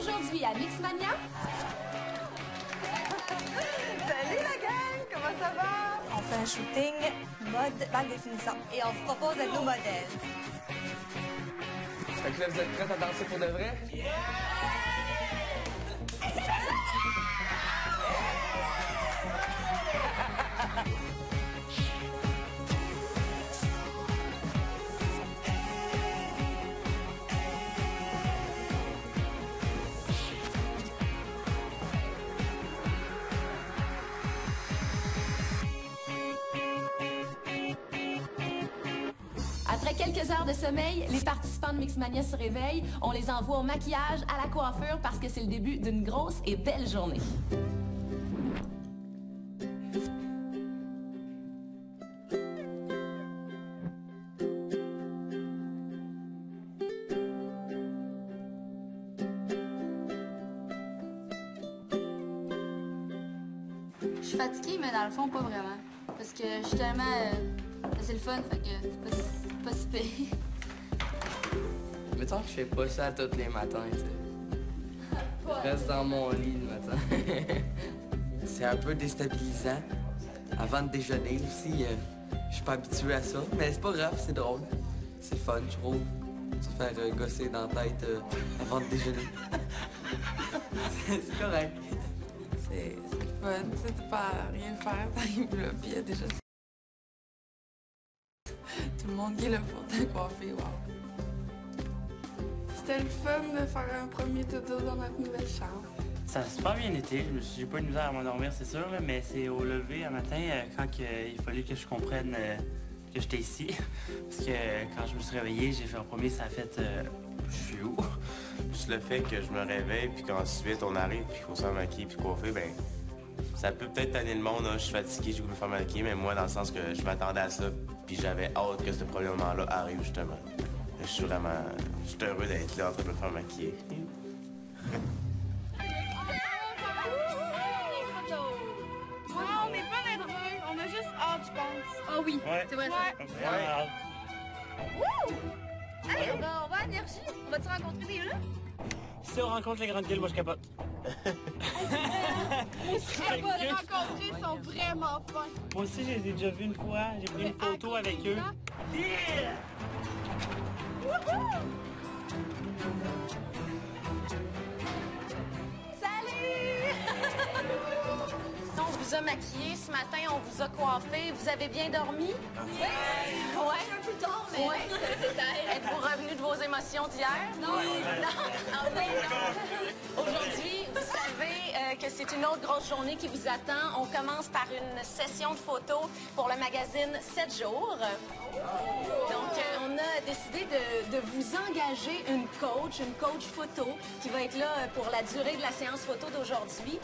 Aujourd'hui à Mixmania. Salut la gang, comment ça va? On fait un shooting mode bac définissant et on vous propose d'être nos modèles. Fait que là, vous êtes prêts à danser pour de vrai? Après quelques heures de sommeil, les participants de Mixmania se réveillent. On les envoie au maquillage, à la coiffure, parce que c'est le début d'une grosse et belle journée. Je suis fatiguée, mais dans le fond, pas vraiment. Parce que je suis tellement... c'est le fun, fait que c'est pas si pire. Mettons que je fais pas ça tous les matins, tu sais. Je reste dans mon lit le matin. C'est un peu déstabilisant. Avant de déjeuner aussi, je suis pas habitué à ça. Mais c'est pas grave, c'est drôle. C'est fun, je trouve. Se faire gosser dans la tête avant de déjeuner. C'est correct. C'est fun, tu sais, tu peux rien faire, t'arrives là, puis il y a déjà tout le monde qui est là pour te coiffer, wow. C'était le fun de faire un premier dodo dans notre nouvelle chambre. Ça a super bien été. J'ai pas eu de misère à m'endormir, c'est sûr, là, mais c'est au lever un matin, quand il fallait que je comprenne que j'étais ici. Parce que quand je me suis réveillé, j'ai fait un premier, ça a fait je suis où? Juste le fait que je me réveille, puis qu'ensuite on arrive, puis qu'il faut se faire maquiller, puis coiffer, ben ça peut peut-être tanner le monde, hein. Je suis fatigué, j'ai voulu me faire maquiller, mais moi, dans le sens que je m'attendais à ça, puis j'avais hâte que ce premier-là arrive, justement. Je suis heureux d'être là en train de me faire maquiller. On n'est pas nerveux, on a juste hâte, je pense. Ah oui, Ouais. c'est vrai ça. Ouais. Hey, on va à Énergie. On va-tu rencontrer des gens? Si on rencontre les grandes gueules, moi je capote. On va les rencontrer, ils sont vraiment fun. Moi aussi, je les ai déjà vus une fois. J'ai pris une photo avec eux. Yeah! Salut! On vous a maquillé ce matin, on vous a coiffé. Vous avez bien dormi? Oui! Ouais. Un peu tard, mais... Ouais. Êtes-vous revenu de vos émotions d'hier? Non. Non. Aujourd'hui, vous savez que c'est une autre grosse journée qui vous attend. On commence par une session de photos pour le magazine 7 jours. Donc, on a décidé de vous engager une coach photo, qui va être là pour la durée de la séance photo d'aujourd'hui.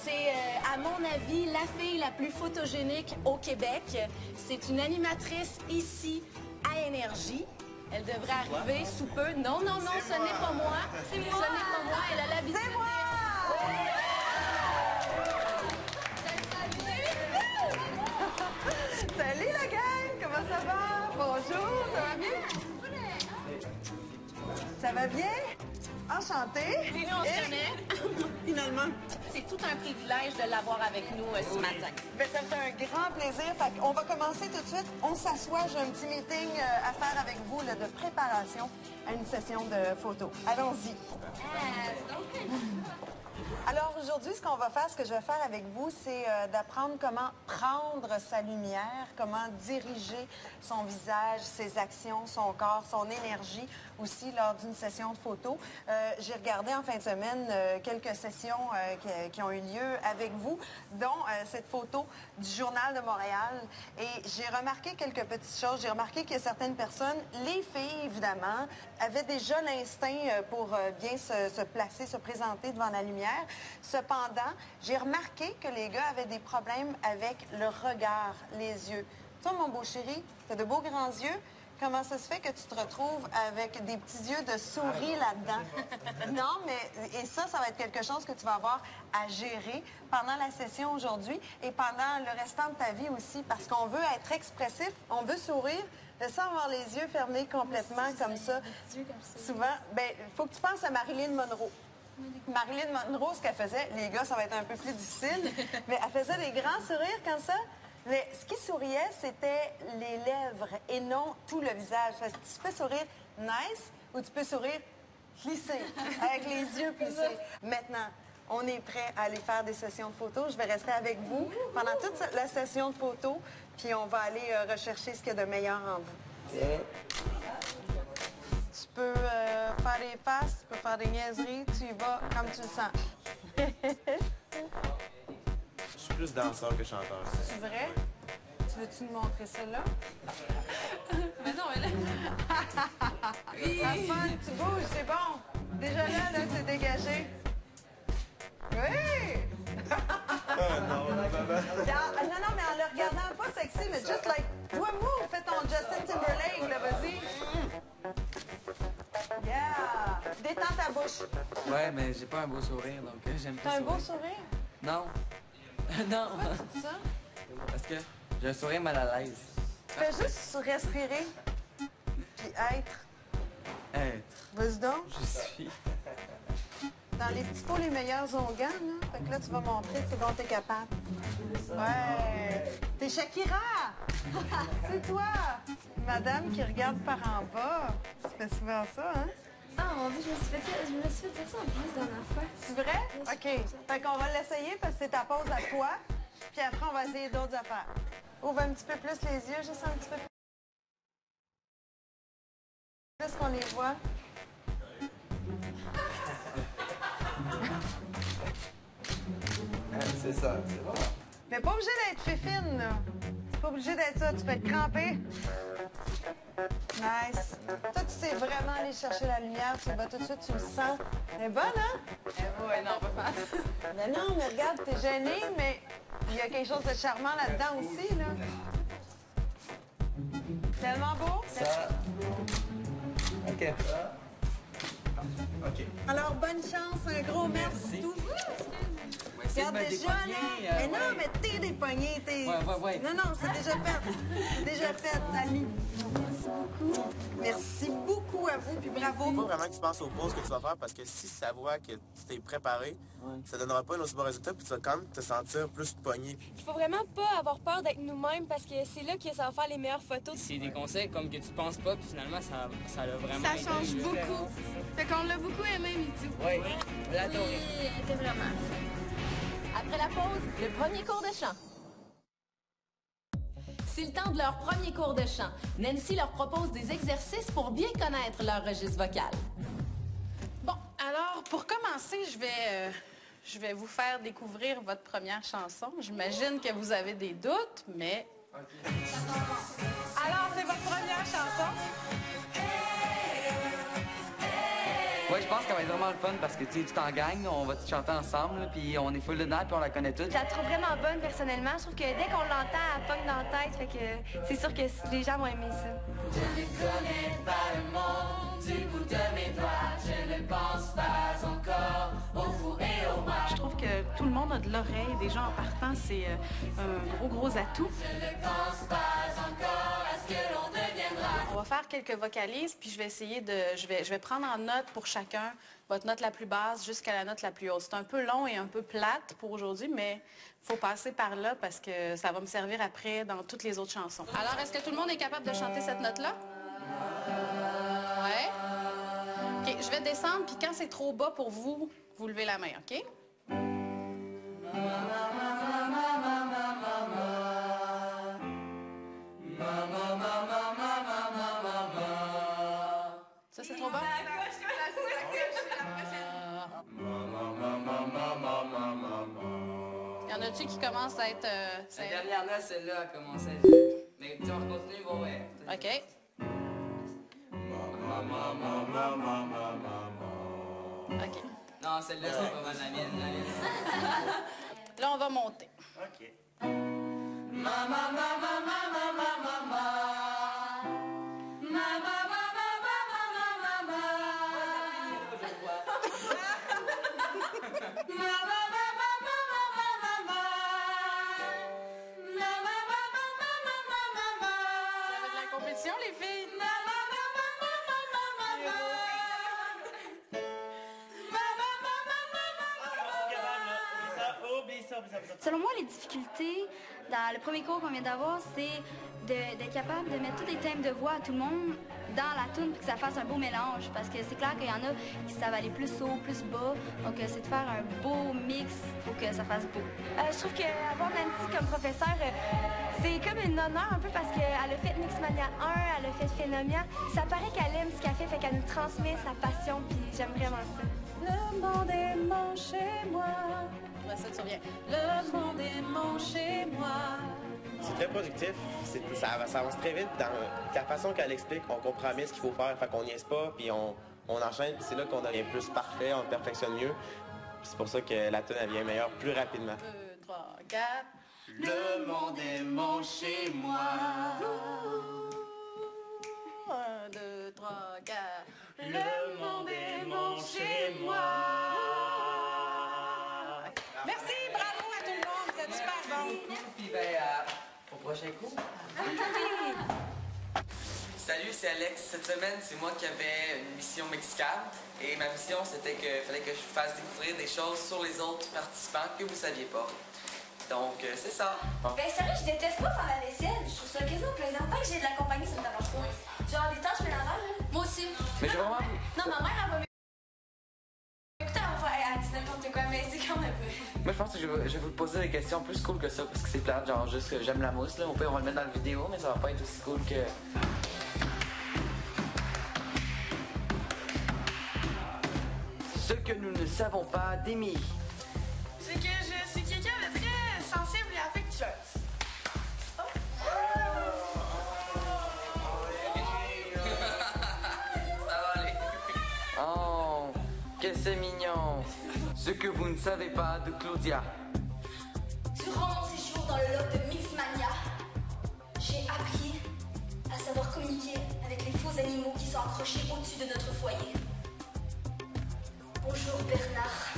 C'est, à mon avis, la fille la plus photogénique au Québec. C'est une animatrice ici à Énergie. Elle devrait arriver sous peu. Non, non, non, ce n'est pas moi. Ce n'est pas moi. Elle a l'habitude. C'est moi! Salut la gang, comment ça va? Bonjour, ça va bien? Ça va bien? Enchantée. Nous, on se connaît. Finalement. C'est tout un privilège de l'avoir avec nous ce matin. Ben, ça me fait un grand plaisir. Fait on va commencer tout de suite. On s'assoit. J'ai un petit meeting à faire avec vous là, de préparation à une session de photos. Allons-y. Alors aujourd'hui, ce qu'on va faire, ce que je vais faire avec vous, c'est d'apprendre comment prendre sa lumière, comment diriger son visage, ses actions, son corps, son énergie aussi lors d'une session de photo. J'ai regardé en fin de semaine quelques sessions qui ont eu lieu avec vous, dont cette photo du Journal de Montréal. Et j'ai remarqué quelques petites choses. J'ai remarqué que certaines personnes, les filles évidemment, avaient déjà l'instinct pour bien se placer, se présenter devant la lumière. Cependant, j'ai remarqué que les gars avaient des problèmes avec le regard, les yeux. Toi, mon beau chéri, tu as de beaux grands yeux. Comment ça se fait que tu te retrouves avec des petits yeux de souris là-dedans? Non, mais et ça va être quelque chose que tu vas avoir à gérer pendant la session aujourd'hui et pendant le restant de ta vie aussi, parce qu'on veut être expressif, on veut sourire, sans avoir les yeux fermés complètement comme ça. Souvent, ben, il faut que tu penses à Marilyn Monroe. Marilyn Monroe, ce qu'elle faisait, les gars, ça va être un peu plus difficile, mais elle faisait des grands sourires comme ça. Mais ce qui souriait, c'était les lèvres et non tout le visage. Parce que tu peux sourire nice ou tu peux sourire plissé, avec les yeux plissés. Maintenant, on est prêt à aller faire des sessions de photos. Je vais rester avec vous pendant toute la session de photos, puis on va aller rechercher ce qu'il y a de meilleur en vous. Tu peux faire des faces, tu peux faire des niaiseries, tu y vas comme tu le sens. Je suis plus danseur que chanteur. C'est vrai? Tu veux-tu nous montrer ça là? Mais non, mais là... Oui! Afin, tu bouges, c'est bon. Déjà là, c'est dégagé. Oui! Non, non, mais en le regardant pas sexy, mais juste like, toi, move, fais ton Justin Timberlake, là, vas-y. Yeah! Détends ta bouche. Ouais, mais j'ai pas un beau sourire, donc j'aime pas T'as un sourire. beau sourire? Non. Non. Pourquoi tu dis ça? Parce que j'ai un sourire mal à l'aise. Fais juste respirer, puis être. Être. Vas-y donc. Je suis. Dans les petits pots, les meilleurs onguents, là. Fait que là, tu vas montrer ce dont t'es capable. Ouais! T'es Shakira! C'est toi! Madame qui regarde par en bas. Tu fais souvent ça, hein? Ah mon Dieu, je me suis fait dire ça en plus dans ma fois. C'est vrai? OK. Fait qu'on va l'essayer parce que c'est ta pause à toi. Puis après, on va essayer d'autres affaires. Ouvre un petit peu plus les yeux, juste un petit peu plus qu'on les voit. C'est ça, c'est bon. Mais pas obligé d'être fifine, là. C'est pas obligé d'être ça. Tu peux être crampé. Nice. Toi, tu sais vraiment aller chercher la lumière. Tu y vas tout de suite, tu le sens. Elle est bonne, hein? Ouais, non, pas faire. Mais non, mais regarde, t'es gênée, mais il y a quelque chose de charmant là-dedans aussi, là. Tellement beau. Ça. OK. OK. Alors, bonne chance. Un gros merci. Regarde déjà, là. Mais non, mais t'es des poignées. Ouais. Non, non, c'est déjà fait. C'est déjà fait, Annie. Merci beaucoup. Merci beaucoup à vous, puis bravo. Faut pas vraiment que tu penses aux pauses que tu vas faire parce que si ça voit que tu t'es préparé, ça donnera pas un aussi bon résultat puis tu vas quand même te sentir plus pogné. Il faut vraiment pas avoir peur d'être nous-mêmes parce que c'est là que ça va faire les meilleures photos. C'est des conseils comme que tu penses pas, puis finalement, ça l'a vraiment Ça aidé. change beaucoup. Fait qu'on l'a beaucoup aimé, Mitou. Oui, on l'a adoré. C'était vraiment. Après la pause, le premier cours de chant. C'est le temps de leur premier cours de chant. Nancy leur propose des exercices pour bien connaître leur registre vocal. Bon, alors, pour commencer, je vais vous faire découvrir votre première chanson. J'imagine que vous avez des doutes, mais... Alors, c'est votre première chanson? Ouais, je pense qu'elle va être vraiment le fun parce que tu t'en gagnes, on va te chanter ensemble, puis on est full de nerfs, puis on la connaît toutes. Je la trouve vraiment bonne personnellement. Je trouve que dès qu'on l'entend, elle pogne dans la tête. Fait que c'est sûr que les gens vont aimer ça. Je ne connais pas le monde du bout de mes doigts. Je ne pense pas encore au fou et au moi. Je trouve que tout le monde a de l'oreille. Déjà, en partant, c'est un gros atout. Je ne pense pas encore à ce que l'on deviendra. On va faire quelques vocalises, puis je vais essayer de... Je vais prendre en note pour chacun votre note la plus basse jusqu'à la note la plus haute. C'est un peu long et un peu plate pour aujourd'hui, mais il faut passer par là parce que ça va me servir après dans toutes les autres chansons. Alors, est-ce que tout le monde est capable de chanter cette note-là? Ouais. OK, je vais descendre, puis quand c'est trop bas pour vous, vous levez la main, OK? Ça, c'est trop bas? Y en a-tu qui commencent à être... La dernière note, celle-là, a commencé. Mais tu vas continuer, bon, ouais. OK. OK. Non, celle-là, c'est pas mal la mienne. Là, on va monter. OK. Vous avez de la compétition, les filles? Selon moi, les difficultés dans le premier cours qu'on vient d'avoir, c'est d'être capable de mettre tous les thèmes de voix à tout le monde dans la tune, puis que ça fasse un beau mélange. Parce que c'est clair qu'il y en a qui savent aller plus haut, plus bas. Donc, c'est de faire un beau mix pour que ça fasse beau. Je trouve qu'avoir Nancy comme professeur, c'est comme un honneur un peu parce qu'elle a fait Mixmania 1, elle a fait Phénomia. Ça paraît qu'elle aime ce qu'elle fait qu'elle nous transmet sa passion, puis j'aime vraiment ça. Le monde est mon chez moi. Ouais, ça, tu reviens. Le monde est mon chez moi. C'est très productif. Ça avance très vite. Dans la façon qu'elle explique, on comprend bien ce qu'il faut faire. Fait qu'on niaise pas, puis on enchaîne. Puis c'est là qu'on devient plus parfait, on perfectionne mieux. Puis c'est pour ça que la tune, elle vient meilleure plus rapidement. 2, 3, 4. Le monde est mon chez moi. 1, 2, 3, 4. Le monde est mon chez moi. Merci, bravo à tout le monde, c'est super bon. Puis ben, au prochain cours. Salut, c'est Alex. Cette semaine, c'est moi qui avais une mission musicale. Et ma mission, c'était qu'il fallait que je vous fasse découvrir des choses sur les autres participants que vous saviez pas. Donc, c'est ça. Ben sérieux, je déteste pas faire la vaisselle. Je trouve ça quasiment plaisant. Tant que j'ai de la compagnie, ça me dérange pas. Genre des tâches ménagères, là. Moi aussi. Mais je vais vraiment... Non, ma mère, elle va m'écouter, elle dit n'importe quoi, mais c'est quand même peu. Moi, je pense que je vais vous poser des questions plus cool que ça, parce que c'est plate, genre juste que j'aime la mousse, là. Au pire, on va le mettre dans la vidéo, mais ça va pas être aussi cool que... Ce que nous ne savons pas d'Amy. C'est que je suis quelqu'un de très sensible et affectueuse. Ça va aller. Oh, que c'est mignon. Ce que vous ne savez pas de Claudia. Durant mon séjour dans le log de Mixmania, j'ai appris à savoir communiquer avec les faux animaux qui sont accrochés au-dessus de notre foyer. Bonjour Bernard.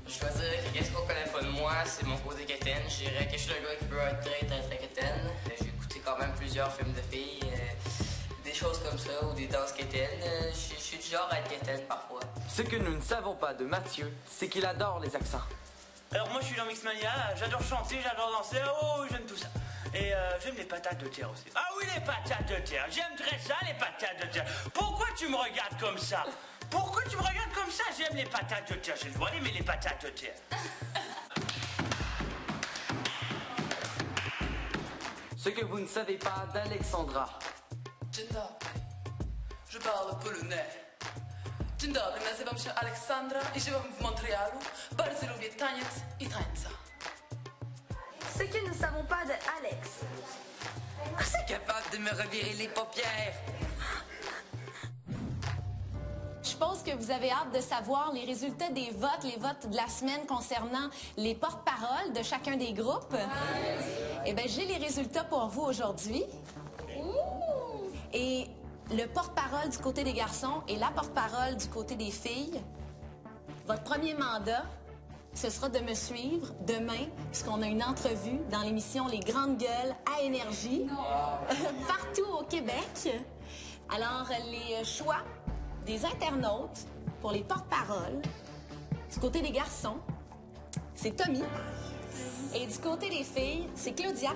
Je choisirais que qu'est-ce qu'on connaît pas de moi, c'est mon côté quétaine. Je dirais que je suis le gars qui peut être très quétaine. J'ai écouté quand même plusieurs films de filles, des choses comme ça, ou des danses quétaines. Je suis du genre à être quétaine parfois. Ce que nous ne savons pas de Mathieu, c'est qu'il adore les accents. Alors moi je suis dans Mixmania, j'adore chanter, j'adore danser, oh j'aime tout ça. Et j'aime les patates de terre aussi. Ah oui les patates de terre, j'aime très ça les patates de terre. Pourquoi tu me regardes comme ça? Pourquoi tu me regardes comme ça? J'aime les patates de terre, je dois aimer les patates de terre. Ce que vous ne savez pas d'Alexandra. Dzień dobry, je parle polonais. Dzień dobry, nazywam się Aleksandra i żyłam w Montréalu. Bardzo lubię taniec i tańca. Ce que nous ne savons pas de Alex. C'est capable de me revirer les paupières. Je suppose que vous avez hâte de savoir les résultats des votes, les votes de la semaine concernant les porte-paroles de chacun des groupes. Eh bien, j'ai les résultats pour vous aujourd'hui. Et le porte-parole du côté des garçons et la porte-parole du côté des filles, votre premier mandat, ce sera de me suivre demain, puisqu'on a une entrevue dans l'émission Les Grandes Gueules à Énergie, partout au Québec. Alors, les choix des internautes pour les porte-paroles, du côté des garçons, c'est Tommy. Et du côté des filles, c'est Claudia.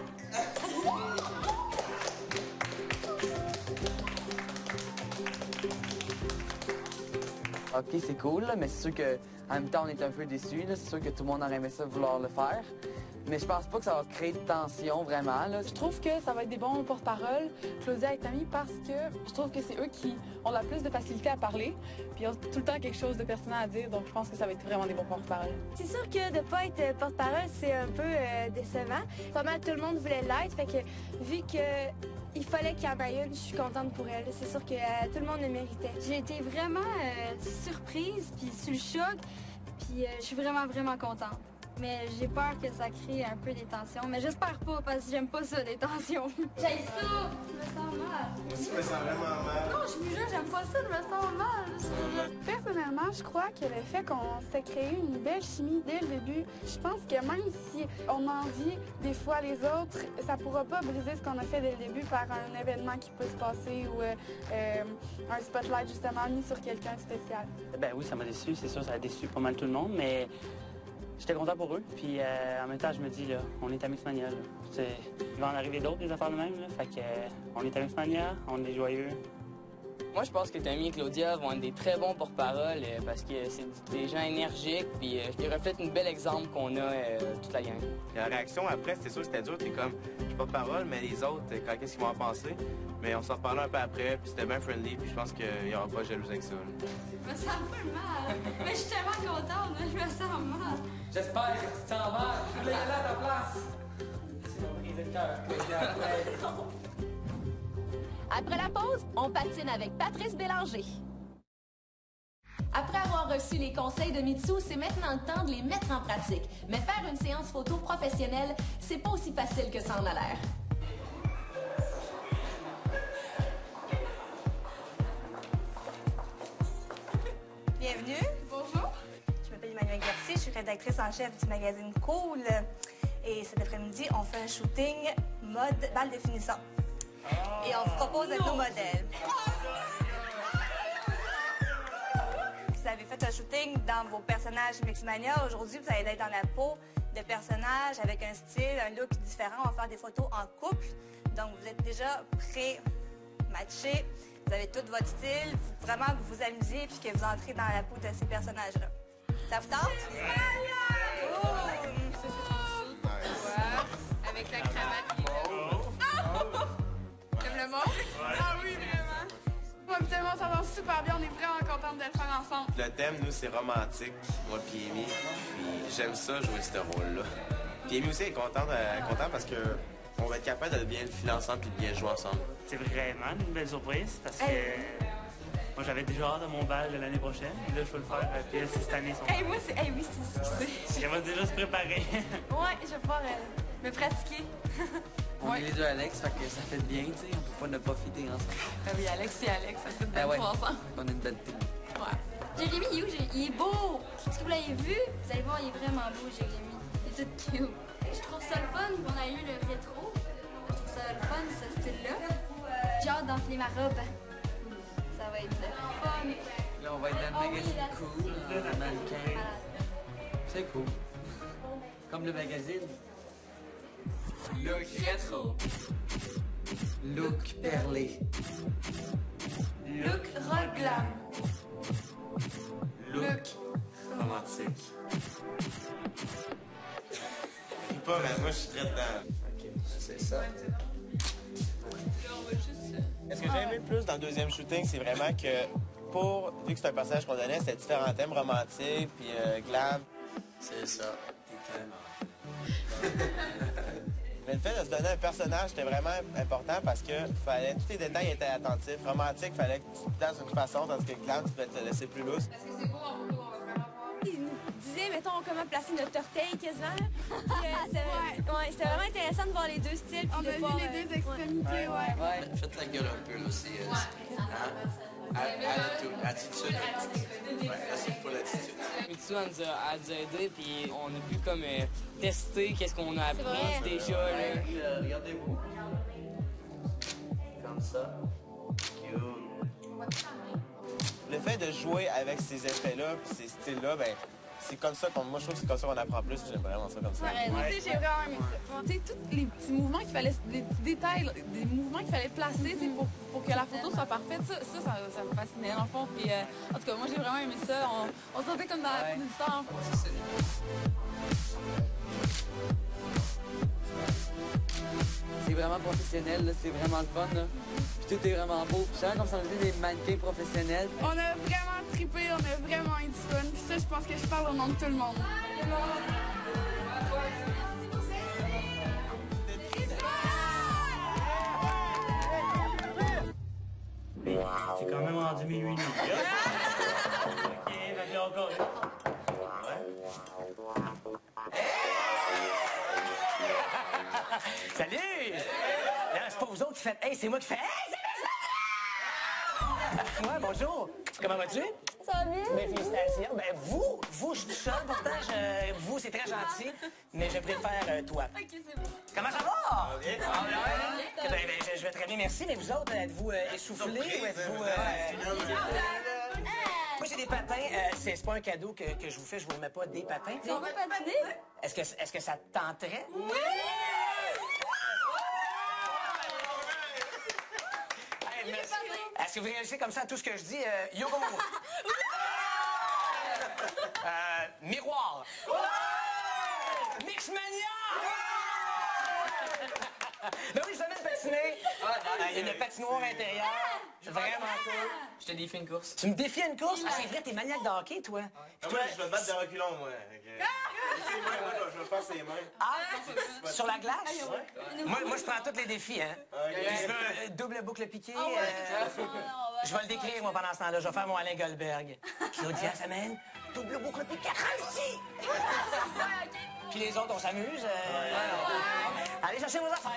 OK, c'est cool, là, mais c'est sûr qu'en même temps, on est un peu déçus. C'est sûr que tout le monde aurait aimé ça vouloir le faire. Mais je pense pas que ça va créer de tension, vraiment. Là. Je trouve que ça va être des bons porte-parole, Claudia et Tommy, parce que je trouve que c'est eux qui ont la plus de facilité à parler, puis ils ont tout le temps quelque chose de personnel à dire, donc je pense que ça va être vraiment des bons porte-parole. C'est sûr que de ne pas être porte-parole, c'est un peu décevant. Pas mal tout le monde voulait l'être, fait que vu qu'il fallait qu'il y en ait une, je suis contente pour elle. C'est sûr que tout le monde le méritait. J'ai été vraiment surprise, puis sous le choc, puis je suis vraiment contente. Mais j'ai peur que ça crée un peu des tensions. Mais j'espère pas, parce que j'aime pas ça, des tensions. J'ai ça! Je me sens mal. Moi aussi, je me sens vraiment mal. Non, je vous jure, j'aime pas ça, je me sens mal. Personnellement, je crois que le fait qu'on s'est créé une belle chimie dès le début, je pense que même si on envie des fois les autres, ça pourra pas briser ce qu'on a fait dès le début par un événement qui peut se passer ou un spotlight justement mis sur quelqu'un de spécial. Ben oui, ça m'a déçu, c'est sûr, ça a déçu pas mal tout le monde, mais J'étais content pour eux. Puis en même temps, je me dis, là, on est à Mixmania. Il va en arriver d'autres, des affaires de même. Là. Fait que on est à Mixmania, on est joyeux. Moi, je pense que Tommy et Claudia vont être des très bons porte-parole parce que c'est des gens énergiques puis ils reflètent un bel exemple qu'on a toute la gang. La réaction après, c'était sûr que c'était dur. T'es comme, je suis porte-parole, mais les autres, qu'est-ce qu'ils vont en penser? Mais on s'en reparlait un peu après, puis c'était bien friendly, puis je pense qu'il n'y aura pas de jalousie avec ça. Là. Je me sens un peu mal. Mais je suis tellement contente, je me sens mal. J'espère que tu te sens mal. Je voulais y aller à ta place. C'est mon brisé de cœur. Après la pause, on patine avec Patrice Bélanger. Après avoir reçu les conseils de Mitsou, c'est maintenant le temps de les mettre en pratique. Mais faire une séance photo professionnelle, c'est pas aussi facile que ça en a l'air. Bienvenue. Bonjour. Je m'appelle Emmanuelle Garcia, je suis rédactrice en chef du magazine Cool. Et cet après-midi, on fait un shooting mode bal définissant. Et on vous propose d'être nos modèles. Vous avez fait un shooting dans vos personnages Mixmania. Aujourd'hui, vous allez être dans la peau de personnages avec un style, un look différent. On va faire des photos en couple. Donc, vous êtes déjà pré-matchés. Vous avez tout votre style. Faut vraiment que vous vous amusiez puis que vous entrez dans la peau de ces personnages-là. Ça vous tente? Avec la cravate. T'aimes le mot? Ah oui, vraiment. Moi, évidemment, ça va super bien. On est vraiment contents de le faire ensemble. Le thème, nous, c'est romantique, moi puis Amy. Puis j'aime ça, jouer ce rôle-là. Puis Amy aussi est contente parce que on va être capable de bien le filer ensemble puis de bien jouer ensemble. C'est vraiment une belle surprise parce que moi, j'avais déjà hâte de mon bal de l'année prochaine. Et là, je vais le faire. Puis elle, c'est cette année. Moi, c'est... oui, c'est ce que c'est. Elle va déjà se préparer. Ouais, je vais pouvoir me pratiquer. On est les deux Alex, fait que ça fait bien, tu sais. On peut pas ne pas fitter ensemble. Ah oui, Alex et Alex, ça fait bien ouais. ensemble. On est une belle team. Ouais. Jérémy, il est beau. Est-ce que vous l'avez vu? Vous allez voir, il est vraiment beau, Jérémy. Il est tout cute. Je trouve ça le fun qu'on a eu le rétro. Je trouve ça le fun, ce style-là. J'ai hâte d'enfiler ma robe. Ça va être le fun. Là, on va être dans le magazine Cool, le mannequin. C'est cool. Comme le magazine. Look rétro. Look perlé. Look rock glam. Look romantique. Je sais pas, mais moi, je suis très dedans. OK, c'est ça. Ce que j'ai aimé le plus dans le deuxième shooting, c'est vraiment que vu que c'est un personnage qu'on donnait, c'était différents thèmes romantiques, puis glam. C'est ça. Mais le fait de se donner un personnage, c'était vraiment important parce que tous les détails étaient attentifs. Romantique, fallait que tu te places d'une façon, tandis que glam, tu peux te laisser plus lousse. Est-ce que c'est beau en photo? On va vraiment voir. Il nous disait, mettons, comment placer notre orteil quasiment. C'était vraiment intéressant de voir les deux styles. On a vu les deux extrémités, ouais. Faites la gueule un peu, là. Attitude. Merci pour l'attitude. Mitsu, elle nous a aidé, puis on a pu comme tester qu'est-ce qu'on a appris déjà. Là. Regardez-vous. Comme ça. Le fait de jouer avec ces effets-là, puis ces styles-là, ben c'est comme ça moi je trouve que c'est comme ça qu'on apprend plus. J'aime vraiment ça comme ça. Moi aussi, j'ai vraiment aimé ça. Tu sais, tous les petits mouvements qu'il fallait, des petits détails, des mouvements qu'il fallait placer pour que la photo soit parfaite, ça me fascinait dans le fond. Puis, en tout cas, moi, j'ai vraiment aimé ça. On se sentait comme dans la peau du temps. C'est vraiment professionnel, là. C'est vraiment le fun. Là. Puis tout est vraiment beau. Puis comme ça, on était des mannequins professionnels. On a vraiment trippé, on a vraiment eu du fun. Puis ça, je pense que je parle au nom de tout le monde. C'est quand même rendu minuit. OK, vas-y encore. Salut! Là, c'est pas vous autres qui faites « Hey, c'est moi qui fais « Hey, c'est moi! » Ouais, bonjour. Comment vas-tu? Ça va bien? Ben, félicitations. Ben, vous, je suis tout seul, pourtant, vous, c'est très gentil, mais je préfère toi. OK, c'est bon. Comment ça va? Bien. Ben, je vais très bien, merci, mais vous autres, êtes-vous essoufflés ou êtes-vous... Moi, j'ai des patins. C'est pas un cadeau que je vous fais. Je vous remets pas des patins. On veut patiner? Est-ce que ça te tenterait? Oui! Hey, merci. Est-ce que vous réagissez comme ça à tout ce que je dis? Yogo! Miroir! Mixmania! Ben oui, je venais de patiner. Il y a une patinoire intérieure. Vraiment cool. Je te défie une course. Tu me défies à une course? Ah, c'est vrai, t'es maniaque de hockey, toi. Moi, je vais me battre de reculons, moi. C'est moi, je vais faire ses mains. Ah, sur la glace? Moi, je prends tous les défis, hein. Je veux double boucle piquée. Je vais le décrire, moi, pendant ce temps-là. Je vais faire mon Alain Goldberg. Claudia Femelle, double boucle piquée, réussi! Puis les autres, on s'amuse. Allez chercher vos affaires.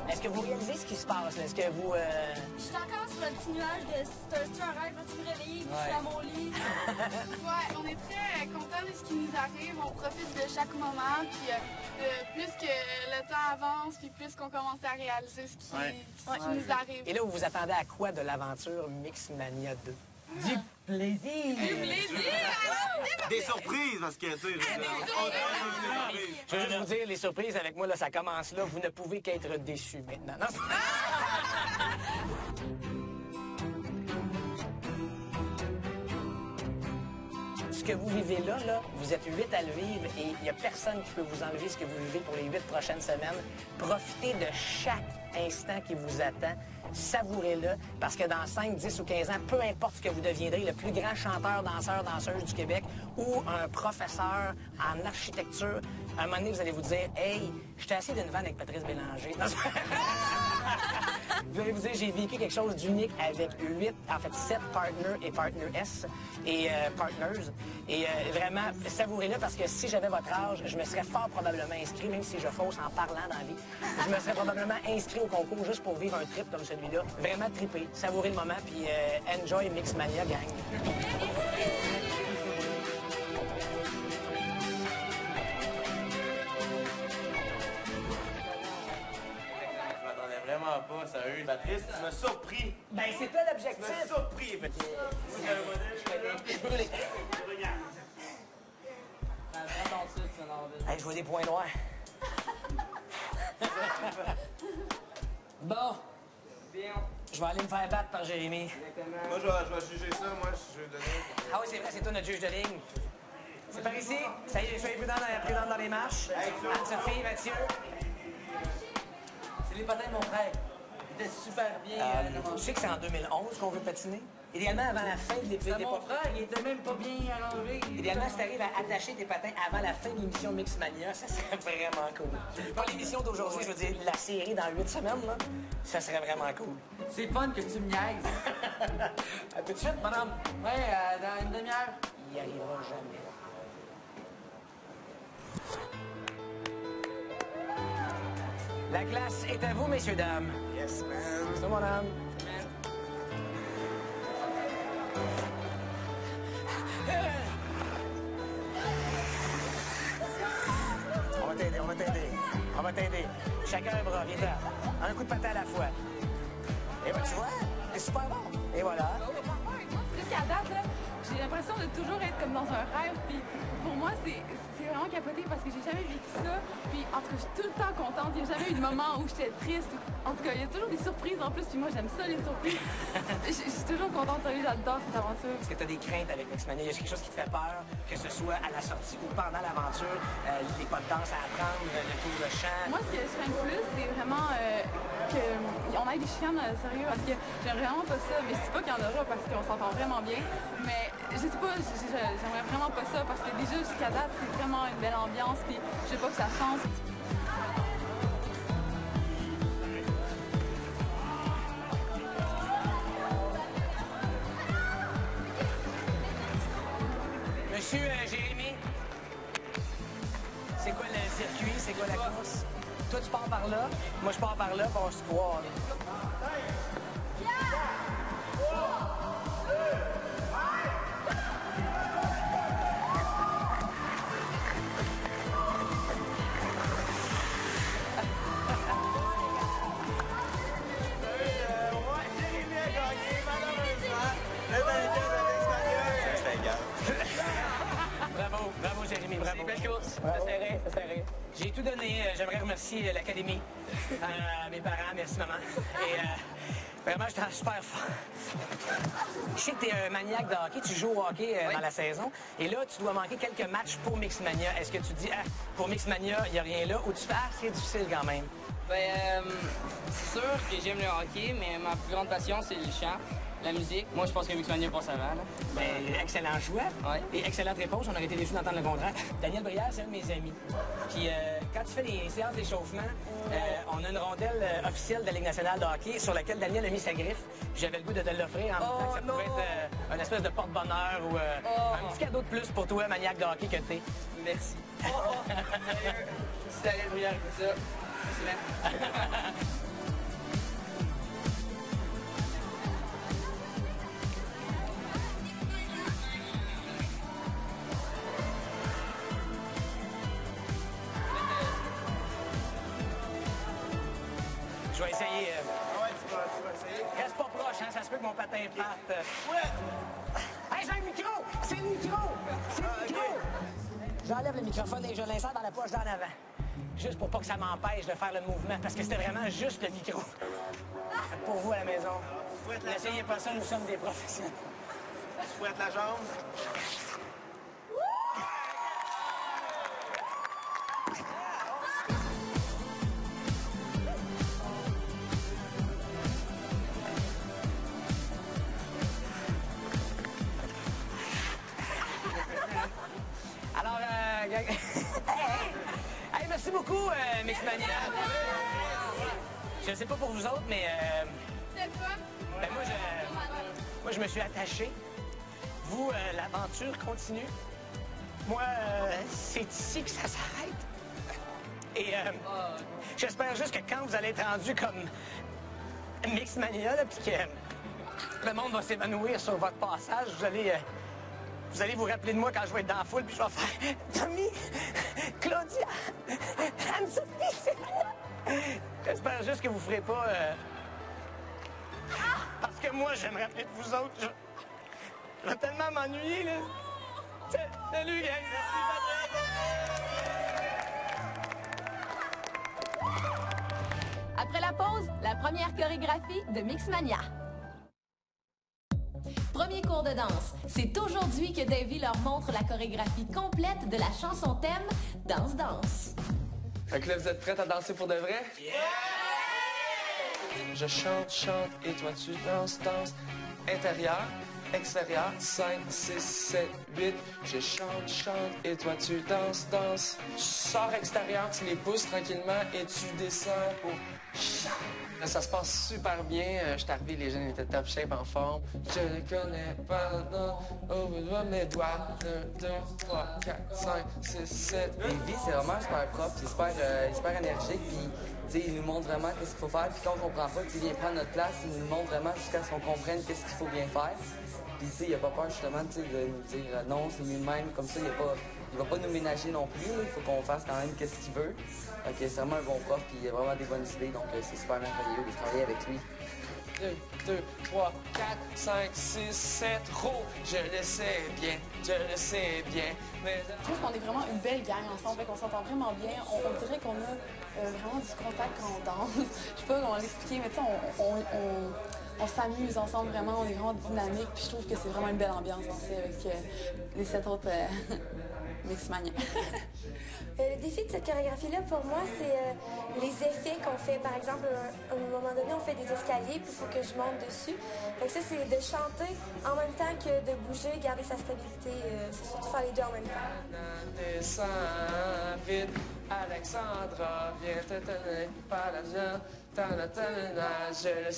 Est-ce que vous réalisez ce qui se passe? Est-ce que vous... Je suis encore sur un petit nuage de c'est un rêve, vas-tu me réveiller? Je suis à mon lit. Ouais, on est très contents de ce qui nous arrive. On profite de chaque moment. Puis plus que le temps avance, puis plus qu'on commence à réaliser ce qui nous arrive. Et là, vous vous attendez à quoi de l'aventure Mixmania 2? Du plaisir! Du plaisir! Des surprises, parce que, tu sais... Je veux juste vous dire, les surprises avec moi, là, ça commence là. Vous ne pouvez qu'être déçus maintenant. Non, ce que vous vivez là, vous êtes 8 à le vivre et il n'y a personne qui peut vous enlever ce que vous vivez pour les 8 prochaines semaines. Profitez de chaque instant qui vous attend. Savourez-le, parce que dans 5, 10 ou 15 ans, peu importe ce que vous deviendrez, le plus grand chanteur, danseur, danseuse du Québec ou un professeur en architecture, à un moment donné, vous allez vous dire « Hey, j'étais assis d'une vanne avec Patrice Bélanger. » Vous allez vous dire, j'ai vécu quelque chose d'unique avec 7 partners et partners S et partners. Et vraiment, savourez-le parce que si j'avais votre âge, je me serais fort probablement inscrit, même si je fausse en parlant dans la vie. Je me serais probablement inscrit au concours juste pour vivre un trip comme celui-là. Vraiment triper, savourez le moment, puis enjoy Mixmania, gang. Vraiment pas, sérieux. Patrice, tu m'as surpris. Ben, c'était l'objectif. Tu m'as surpris, Patrice. Je suis brûlé. Hey, je vois des points noirs. Bon. Je vais aller me faire battre par Jérémy. Moi, je vais juger ça. Moi, je vais donner... Ah oui, c'est vrai, c'est toi notre juge de ligne. C'est par ici. Ça y est, soyez prudents dans les marches. Anne-Sophie, Mathieu. C'est les patins de mon frère. Il était super bien. Je sais que c'est en 2011 qu'on veut patiner. Idéalement, avant la fin de l'épisode. C'est mon frère, il était même pas bien à l'enlever. Idéalement, si t'arrives à attacher tes patins avant la fin de l'émission Mixmania, ça serait vraiment cool. Pas l'émission d'aujourd'hui, je veux dire la série dans 8 semaines, là, ça serait vraiment cool. C'est fun que tu me niaises. À tout de suite, madame. Ouais, dans une demi-heure. Il n'y arrivera jamais. La glace est à vous, messieurs, dames. Yes, man. C'est mon âme. On va t'aider. Chacun un bras, viens là. Un coup de patin à la fois. Et ben, tu vois, c'est super bon. Et voilà. Jusqu'à date, là, j'ai l'impression de toujours être comme dans un rêve. Puis pour moi, c'est vraiment capoté parce que j'ai jamais vécu ça. Puis en tout cas, je suis tout le temps contente. Il n'y a jamais eu de moment où j'étais triste. En tout cas, il y a toujours des surprises en plus. Puis moi, j'aime ça, les surprises. Je suis toujours contente. Sérieux, j'adore cette aventure. Est-ce que tu as des craintes avec Mixmania? Y a quelque chose qui te fait peur, que ce soit à la sortie ou pendant l'aventure? Les pas de danse à apprendre, le tour de chant? Moi, ce que je crains le plus, c'est vraiment qu'on ait des chicanes, sérieux, parce que j'aime vraiment pas ça. Mais je dis pas qu'il y en aura parce qu'on s'entend vraiment bien. Mais je sais pas, j'aimerais vraiment pas ça parce que déjà, jusqu'à date, c'est vraiment une belle ambiance. Puis je veux pas que ça change. Monsieur Jérémy, c'est quoi le circuit? C'est quoi la course? Toi, tu pars par là, moi, je pars par là, puis on se croise. Merci, belle course. C'est serré, c'est serré. J'ai tout donné. J'aimerais remercier l'Académie, mes parents, merci maman. Et vraiment, j'étais super fort. Je sais que tu es un maniaque de hockey, tu joues au hockey dans la saison. Et là, tu dois manquer quelques matchs pour Mixmania. Est-ce que tu dis, ah, pour Mixmania, il n'y a rien là, ou tu fais, ah, c'est difficile quand même? Ben, c'est sûr que j'aime le hockey, mais ma plus grande passion, c'est le chant, la musique. Moi, je pense que Mixmania passe avant. Là. Ben, excellent choix. Ouais. Et excellente réponse. On aurait été déçus d'entendre le contraire. Daniel Brière, c'est un de mes amis. Puis quand tu fais des séances d'échauffement, on a une rondelle officielle de la Ligue nationale de hockey sur laquelle Daniel a mis sa griffe. Puis j'avais le goût de te l'offrir en me disant que ça pouvait être une espèce de porte-bonheur ou un petit cadeau de plus pour toi, maniaque de hockey que t'es. Merci. Si Daniel Brière écoute ça, c'est bien. Je vais essayer. Ouais, tu vas essayer. Reste pas proche, hein, ça se peut que mon patin parte. Ouais! Hey, j'ai un micro! C'est le micro! C'est le micro! J'enlève le microphone et je l'insère dans la poche d'en avant. Juste pour pas que ça m'empêche de faire le mouvement, parce que c'était vraiment juste le micro. Pour vous à la maison, n'essayez pas ça, nous sommes des professionnels. Tu fouettes la jambe. Alors, hey, merci beaucoup, Mixmania. Je sais pas pour vous autres, mais C'est le fun. ben moi, je me suis attaché. Vous, l'aventure continue. Moi, c'est ici que ça s'arrête. Et j'espère juste que quand vous allez être rendu comme Mixmania, là, puis que le monde va s'évanouir sur votre passage, vous allez vous rappeler de moi quand je vais être dans la foule, puis je vais faire Tommy, Claudia, Anne-Sophie, c'est moi. J'espère juste que vous ferez pas... Parce que moi, je vais me rappeler de vous autres. Je vais tellement m'ennuyer, là. Salut, gang. Après la pause, la première chorégraphie de Mixmania. Premier cours de danse. C'est aujourd'hui que Davy leur montre la chorégraphie complète de la chanson thème Danse, danse. Fait que là, vous êtes prêtes à danser pour de vrai? Yeah! Je chante, et toi tu danses, danses. Intérieur, extérieur, 5, 6, 7, 8. Je chante, et toi tu danses, danses. Tu sors extérieur, tu les pousses tranquillement et tu descends pour... Là, ça se passe super bien. Je suis arrivé, les jeunes étaient top shape, en forme. Je ne connais pas le nom. Au bout de mes doigts. 1, 2, 3, 4, 5, 6, 7. Davy, c'est vraiment super propre, il est super énergique. Puis, il nous montre vraiment qu'est-ce qu'il faut faire. Puis quand on comprend pas, il vient prendre notre place. Il nous montre vraiment jusqu'à ce qu'on comprenne qu'est-ce qu'il faut bien faire. Puis, il n'a pas peur justement de nous dire non, c'est lui-même. Comme ça, il va pas nous ménager non plus. Il faut qu'on fasse quand même qu'est-ce qu'il veut. Donc, c'est vraiment un bon prof, puis il a vraiment des bonnes idées, donc c'est super merveilleux de travailler avec lui. 2, 3, 4, 5, 6, 7, roule. Je le sais bien, mais... Je trouve qu'on est vraiment une belle gang ensemble, fait qu'on s'entend vraiment bien. On dirait qu'on a vraiment du contact quand on danse. Je sais pas comment l'expliquer, mais tu sais, on s'amuse ensemble vraiment, on est vraiment dynamique, puis je trouve que c'est vraiment une belle ambiance danser avec les 7 autres Mixmania. Le défi de cette chorégraphie-là, pour moi, c'est les effets qu'on fait. Par exemple, à un moment donné, on fait des escaliers, puis il faut que je monte dessus. Donc ça, c'est de chanter en même temps que de bouger, garder sa stabilité. C'est surtout faire les deux en même temps. Descends vite, Alexandra, viens te tenir par la jambe. Je le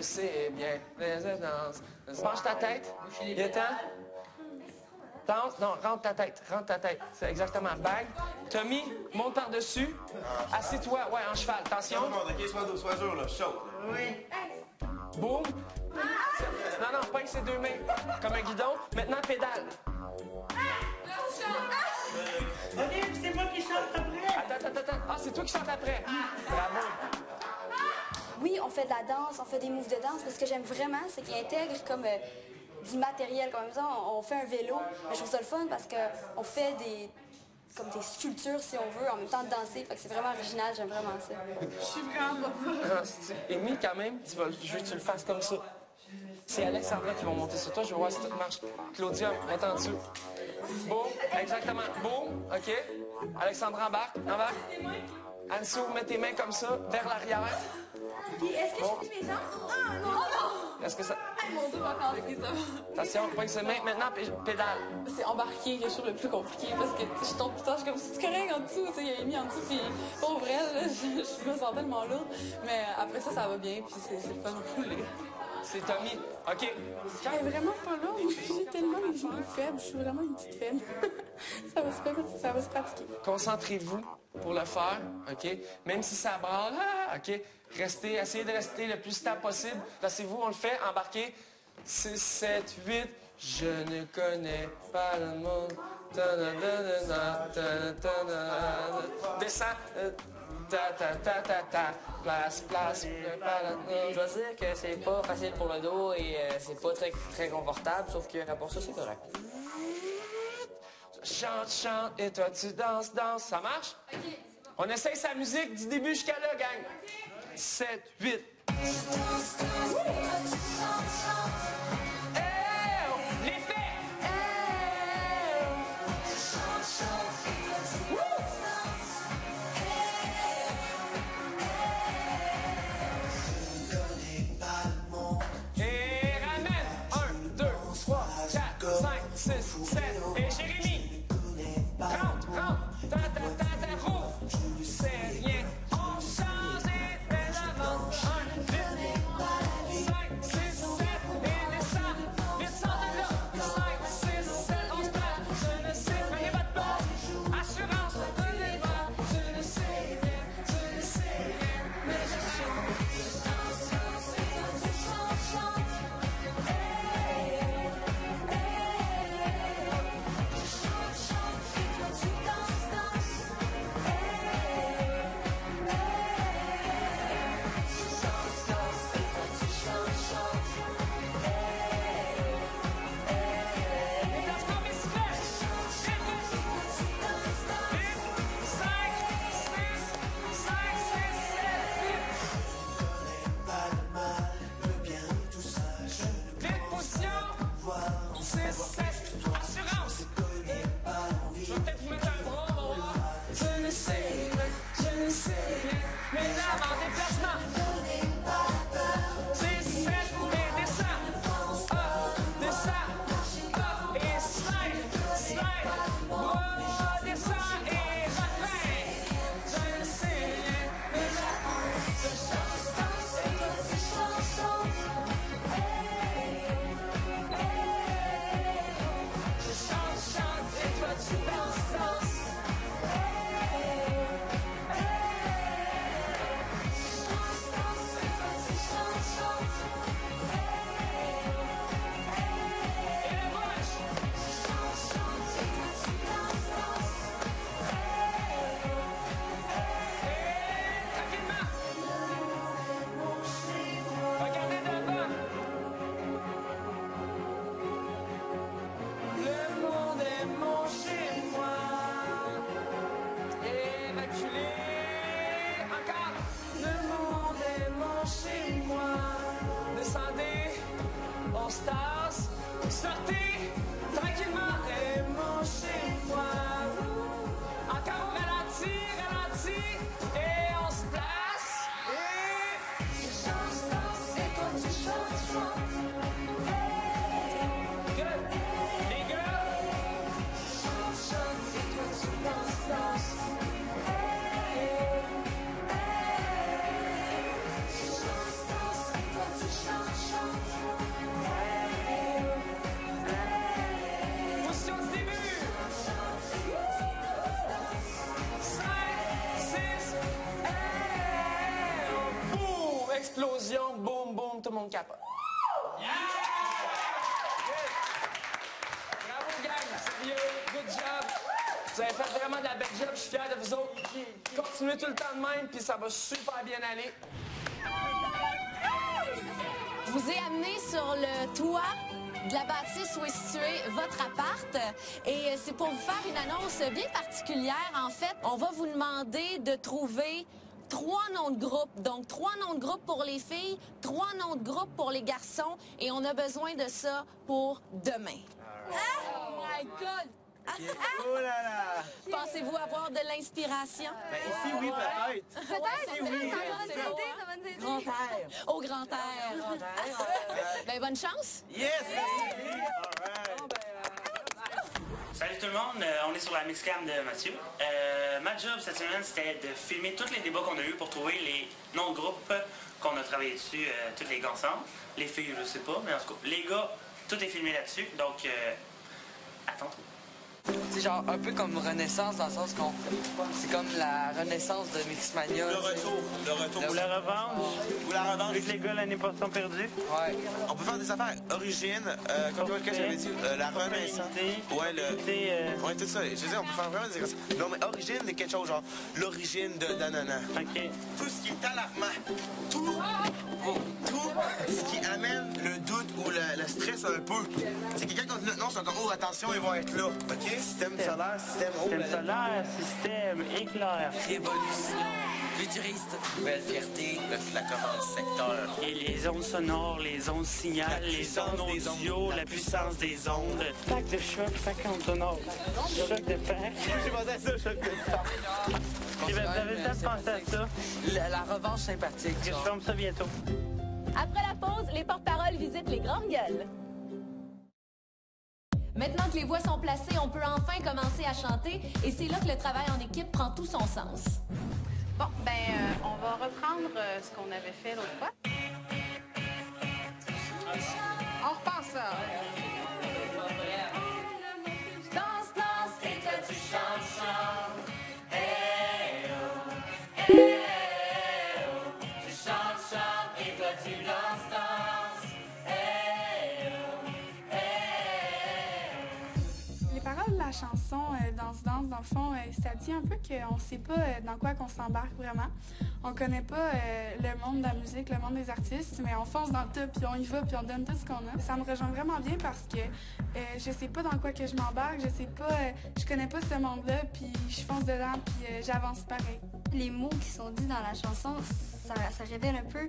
sais bien, mais je danse. Penche ta tête, il est temps. Non, rentre ta tête. C'est exactement. Bague. Tommy, monte par-dessus. Assis-toi, ouais, en cheval. Attention. Sois dur, là, chaud. Oui. Boum. Non, pas avec ses deux mains. Comme un guidon. Maintenant, pédale. OK, c'est moi qui chante après. Attends. Ah, c'est toi qui chantes après. Bravo. Oui, on fait de la danse, on fait des moves de danse, mais ce que j'aime vraiment, c'est qu'il intègre comme du matériel. Comme ça, on fait un vélo. Mais je trouve ça le fun parce qu'on fait comme des sculptures, si on veut, en même temps de danser. Fait que c'est vraiment original, j'aime vraiment ça. Je suis vraiment pas folle. Amy, quand même, je veux que tu le fasses comme ça. C'est Alexandra qui va monter sur toi. Je veux voir si ça marche. Claudia, monte en dessous. Boum, exactement. Boum, OK. Alexandra, embarque. Anne-Sou, mets tes mains comme ça, vers l'arrière. Puis, est-ce que je plie mes jambes? Ah, non, non! Est-ce que ça... Mon dos va casser, ça. Attention, pogne ses mains. Maintenant, pédale. C'est embarquer quelque chose le plus compliqué parce que je tombe tout le temps, je suis comme, c'est correct en dessous, il y a Amy en dessous, puis pour vrai, là, je me sens tellement lourde. Mais après ça va bien, puis c'est le fun de rouler. C'est Tommy. OK. Elle est vraiment pas lourde. J'ai tellement les genoux faibles. Je suis vraiment une petite faible. ça va se pratiquer. Concentrez-vous pour le faire, OK? Même si ça branle, OK? Essayez de rester le plus stable possible. Placez-vous, on le fait, embarquez. 6, 7, 8. Je ne connais pas le monde. Descends. Place. Je dois dire que c'est pas facile pour le dos et c'est pas très confortable, sauf que pour ça, c'est correct. Chante, et toi tu danses. Ça marche? OK. On essaye sa musique du début jusqu'à là, gang. 7, 8. Sortez tranquillement et mon chez moi. Encore ralenti, et on se place. Et je danse, et toi tu chantes. Good. Les gars. Chante, et toi tu danses. Explosion, boum, boum, tout le monde capote. Yeah! Bravo, gang, sérieux, good job. Vous avez fait vraiment de la belle job, je suis fier de vous autres. Continuez tout le temps de même, puis ça va super bien aller. vous ai amené sur le toit de la bâtisse où est situé votre appart. Et c'est pour vous faire une annonce bien particulière. En fait, on va vous demander de trouver 3 noms de groupe. Donc, 3 noms de groupe pour les filles, 3 noms de groupe pour les garçons. Et on a besoin de ça pour demain. Oh my God! Oh là là! Pensez-vous avoir de l'inspiration? Ben, ici, oui, peut-être. Peut-être, Ici, oui. Grand air. Au grand air. Ben, bonne chance. Yes! Merci! Salut tout le monde, on est sur la mixcam de Mathieu. Ma job cette semaine, c'était de filmer tous les débats qu'on a eu pour trouver les noms de groupes qu'on a travaillé dessus, tous les gars ensemble. Les filles, je sais pas, mais en tout cas, les gars, tout est filmé là-dessus, donc attends. C'est genre un peu comme Renaissance dans le sens qu'on... C'est comme la renaissance de Mixmania. Le retour. Ou la revanche. Ou la revanche. Vu que les gars l'année passée ont perdu. Ouais. On peut faire des affaires origines, comme toi, que j'avais dit, la renaissance. Ouais, ouais, tout ça. Je veux dire, on peut faire vraiment des choses. Non, mais origine, c'est quelque chose genre l'origine de l'ananas. OK. Tout ce qui est alarmant. Tout ce qui amène le doute ou le stress un peu. C'est quelqu'un qui dit non, c'est comme, oh, attention, ils vont être là. OK? Système solaire, système... Système solaire, système éclair. Révolution. Futuriste. Nouvelle fierté. La commande secteur. Et les ondes sonores, les ondes signales, les ondes audio, la puissance des ondes. Pack de choc, pack en sonore. Choc de pack. J'ai pensé à ça, choc de pack. Vous avez le temps de penser à ça. La revanche sympathique. Je ferme ça bientôt. Après la pause, les porte-paroles visitent les grandes gueules. Maintenant que les voix sont placées, on peut enfin commencer à chanter et c'est là que le travail en équipe prend tout son sens. Bon, on va reprendre ce qu'on avait fait l'autre fois. On repart ça. Danse, danse, et toi tu chantes, chantes. Hey oh, hey oh. Tu chantes, chantes, et toi tu danses, danses. Hey oh, hey oh. Les paroles de la chanson Danse, danse, dans le fond, ça dit un peu qu'on ne sait pas dans quoi qu'on s'embarque vraiment. On connaît pas le monde de la musique, le monde des artistes, mais on fonce dans le tas, puis on y va, puis on donne tout ce qu'on a. Ça me rejoint vraiment bien parce que je sais pas dans quoi que je m'embarque, je sais pas, je connais pas ce monde-là, puis je fonce dedans, puis j'avance pareil. Les mots qui sont dits dans la chanson, ça révèle un peu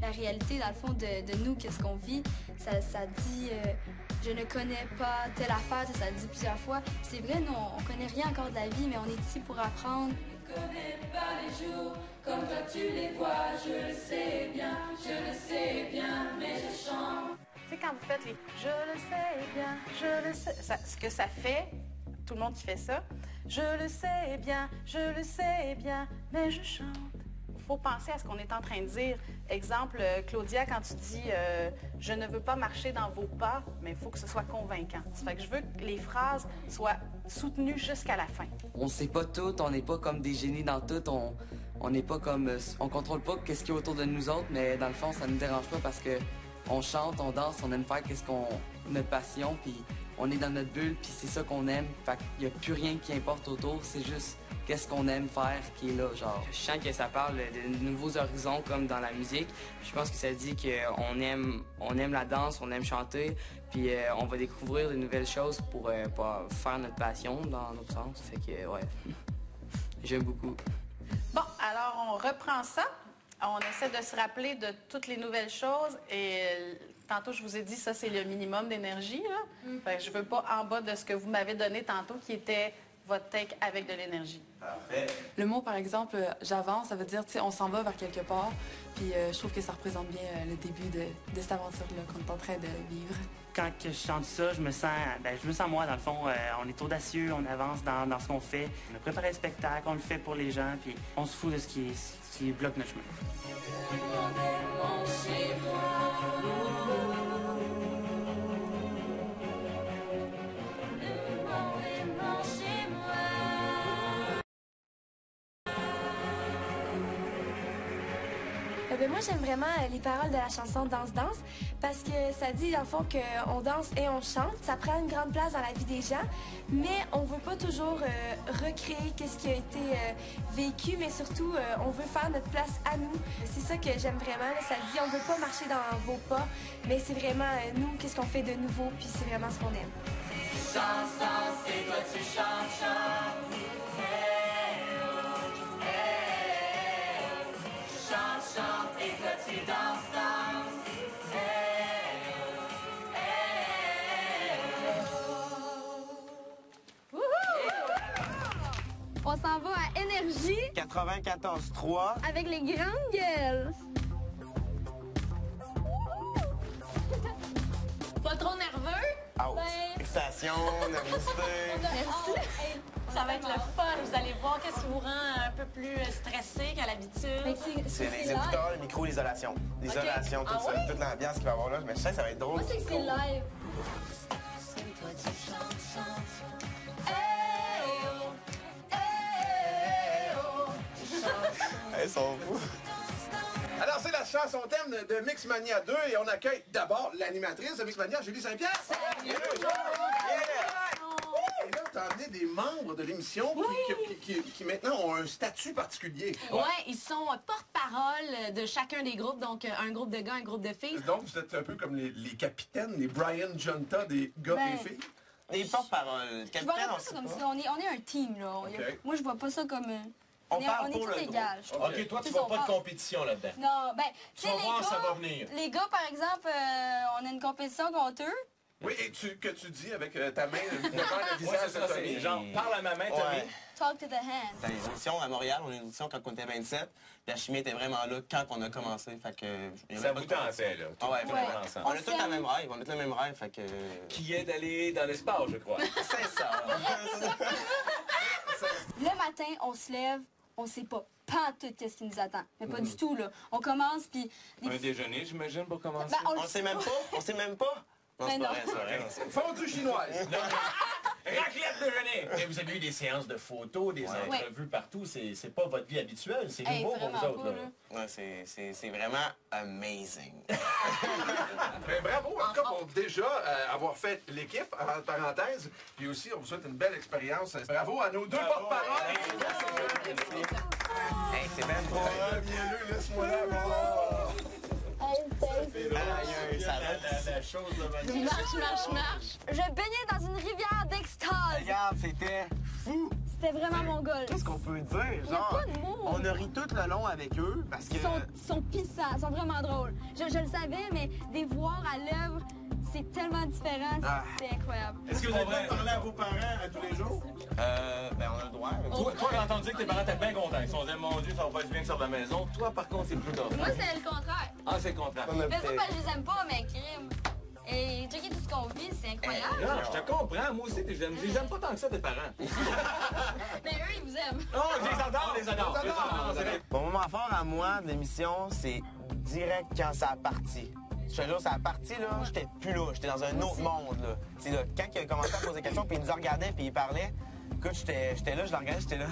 la réalité, dans le fond, de nous, qu'est-ce qu'on vit. Ça dit je ne connais pas telle affaire, ça le dit plusieurs fois. C'est vrai, nous, on connaît rien encore de la vie, mais on est ici pour apprendre. Je ne connais pas les jours comme toi tu les vois, je le sais bien, mais je chante. Tu sais, quand vous faites les « je le sais bien, je le sais », ce que ça fait, tout le monde qui fait ça, « je le sais bien, mais je chante ». Il faut penser à ce qu'on est en train de dire. Exemple, Claudia, quand tu dis je ne veux pas marcher dans vos pas », mais il faut que ce soit convaincant. Ça fait que je veux que les phrases soient soutenues jusqu'à la fin. On sait pas tout, on n'est pas comme des génies dans tout, on n'est pas comme... On contrôle pas qu'est-ce qui est autour de nous autres, mais dans le fond, ça nous dérange pas parce que on chante, on danse, on aime faire notre passion, puis on est dans notre bulle, puis c'est ça qu'on aime. Fait qu'il n'y a plus rien qui importe autour, c'est juste qu'est-ce qu'on aime faire qui est là, genre. Je sens que ça parle de nouveaux horizons comme dans la musique. Je pense que ça dit qu'on aime la danse, on aime chanter, puis on va découvrir de nouvelles choses pour faire notre passion dans notre sens. Fait que, ouais, j'aime beaucoup. Bon, alors on reprend ça. On essaie de se rappeler de toutes les nouvelles choses et tantôt je vous ai dit ça c'est le minimum d'énergie. Fait que je veux pas en bas de ce que vous m'avez donné tantôt qui était votre take avec de l'énergie. Parfait. Le mot, par exemple, j'avance, ça veut dire, tu sais, on s'en va vers quelque part. Puis je trouve que ça représente bien le début de cette aventure-là qu'on est en train de vivre. Quand que je chante ça, je me sens moi, dans le fond, on est audacieux, on avance dans ce qu'on fait. On a préparé le spectacle, on le fait pour les gens, puis on se fout de ce qui bloque notre chemin. Moi, j'aime vraiment les paroles de la chanson Danse Danse parce que ça dit, dans le fond, qu'on danse et on chante. Ça prend une grande place dans la vie des gens, mais on veut pas toujours recréer ce qui a été vécu, mais surtout, on veut faire notre place à nous. C'est ça que j'aime vraiment. Là. Ça dit, on veut pas marcher dans vos pas, mais c'est vraiment nous, qu'est-ce qu'on fait de nouveau, puis c'est vraiment ce qu'on aime. Chante, danse, et toi tu chantes, chante. Chante, chante, et toi tu danses, danse. On s'en va à Énergie 94.3 avec les grandes gueules. Pas trop nerveux? Excitation, nervosité. Merci. Ça va être le fun. Vous allez voir qu'est-ce qui vous rend un peu plus stressé qu'à l'habitude. C'est les écouteurs, le micro, l'isolation. L'isolation, tout ça, toute l'ambiance qu'il va y avoir là. Mais je sais que ça va être drôle. Moi, c'est que c'est live. Ils sont fous. Alors, c'est la chanson thème de Mixmania 2 et on accueille d'abord l'animatrice de Mixmania, Julie Saint-Pierre. Salut! Et là, tu as amené des membres de l'émission qui maintenant ont un statut particulier. Ouais, ils sont porte-parole de chacun des groupes, donc un groupe de gars, un groupe de filles. Donc, vous êtes un peu comme les capitaines, les Brian Junta des gars et des filles. Les porte-parole. Je vois pas ça comme ça. On est un team, là. Moi, je vois pas ça comme... On est tous égal. OK, toi, tu vois pas de compétition là-dedans. Non, ben, tu vas voir, ça va venir. Les gars, par exemple, on a une compétition contre eux. Oui, et que tu dis avec ta main devant le visage de Tommy. Genre, parle à ma main, Tommy. Talk to the hand. Dans les auditions à Montréal, on a une audition quand on était 27. Puis la chimie était vraiment là quand on a commencé. Fait que... Ça vous tentait, là. Ah ouais, vraiment. On a tous le même rêve. On a tous le même rêve, fait que... Qui est d'aller dans l'espace, je crois. C'est ça. Le matin, on se lève, on sait pas tout qu'est-ce qui nous attend. Mais pas du tout, là. On commence, puis... Un déjeuner, j'imagine, pour commencer? Ben, on sait même pas. On sait même pas. Non, c'est pas vrai, c'est vrai. Fondue chinoise. Raclette déjeuner. Mais vous avez eu des séances de photos, des entrevues partout. C'est pas votre vie habituelle. C'est nouveau pour vous autres. Ouais, c'est vraiment amazing. Mais bravo, en tout cas, pour déjà avoir fait l'équipe, en parenthèse. Puis aussi, on vous souhaite une belle expérience. Bravo à nos deux porte-paroles. C'est même trop. Mielleux, laisse-moi là. La chose de Marche. Je baignais dans une rivière d'extase. Regarde, c'était fou. C'était vraiment mon goal. Qu'est-ce qu'on peut dire? Il y a pas de mots. On a ri tout le long avec eux parce que... Ils sont pissants, ils sont vraiment drôles. Je le savais, mais des voir à l'œuvre, c'est tellement différent. C'est incroyable. Est-ce que vous avez parlé à vos parents tous les jours? Ben, on a le droit. Toi, j'ai entendu que tes parents étaient bien contents. Ils se sont dit, mon Dieu, ça va pas être bien que ça de la maison. Toi, par contre, c'est plus tard. Moi, c'est le contraire. Ah, c'est le contraire. Mais ça, je les aime pas, mais crime. Et checker tout ce qu'on vit, c'est incroyable. Non, je te comprends. Moi aussi, je les aime pas tant que ça, tes parents. Mais eux, ils vous aiment. Oh, je les adore, les adore. Mon moment fort à moi de l'émission, c'est direct quand ça a parti. Je te jure, ça a parti, là, j'étais plus là. J'étais dans un autre monde, là. Tu sais, là, quand il a commencé à poser des questions, puis il nous regardait, puis il parlait, écoute, j'étais là, je le regardais, j'étais là.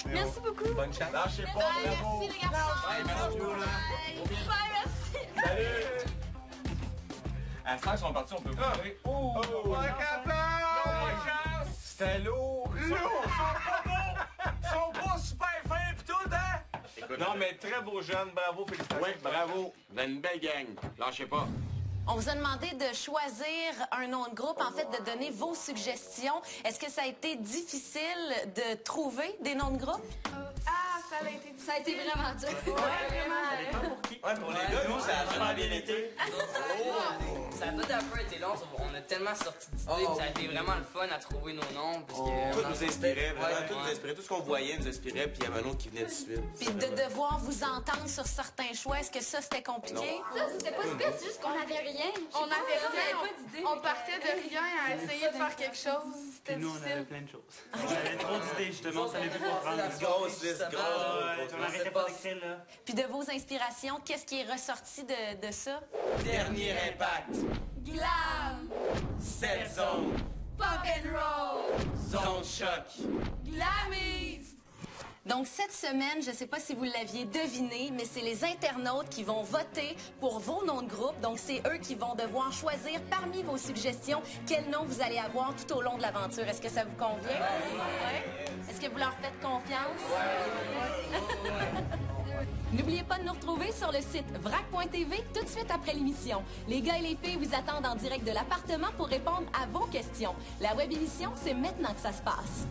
Merci beaucoup. Bonne chance. Lâchez pas, bravo. Merci, les garçons. Bye, merci. Salut. À ce temps qu'ils sont partis, on peut pleurer. Oh! C'était lourd! Ils sont pas super fins pis tout, hein? Non, mais très beau jeune, bravo, félicitations. Oui, bravo. Vous avez une belle gang. Lâchez pas. On vous a demandé de choisir un nom de groupe, en fait, de donner vos suggestions. Est-ce que ça a été difficile de trouver des noms de groupe? Ça a été vraiment dur. Ouais, pour les deux, nous, ça a vraiment bien été. Ça a peut-être un peu été long, on a tellement sorti d'idées que ça a été vraiment le fun à trouver nos noms. Tout nous inspirait, vraiment, tout nous inspirait. Tout ce qu'on voyait nous inspirait, puis il y avait un autre qui venait de suite. Puis de devoir vous entendre sur certains choix, est-ce que ça, c'était compliqué? Ça, c'était pas super, c'est juste qu'on avait rien. On avait rien. On partait de rien à essayer de faire quelque chose. C'était nous, on avait plein de choses. On avait trop d'idées, justement, on savait plus quoi prendre. Grosse liste, on n'arrêtait pas d'écrire, là. Puis de vos inspirations, qu'est-ce qui est ressorti de ça? Dernier impact. Glam. Cette zone. Pop and roll. Zone choc. Glamise. Donc, cette semaine, je ne sais pas si vous l'aviez deviné, mais c'est les internautes qui vont voter pour vos noms de groupe. Donc, c'est eux qui vont devoir choisir parmi vos suggestions quel nom vous allez avoir tout au long de l'aventure. Est-ce que ça vous convient? Oui. Est-ce que vous leur faites confiance? N'oubliez pas de nous retrouver sur le site vrac.tv tout de suite après l'émission. Les gars et les filles vous attendent en direct de l'appartement pour répondre à vos questions. La web émission, c'est maintenant que ça se passe.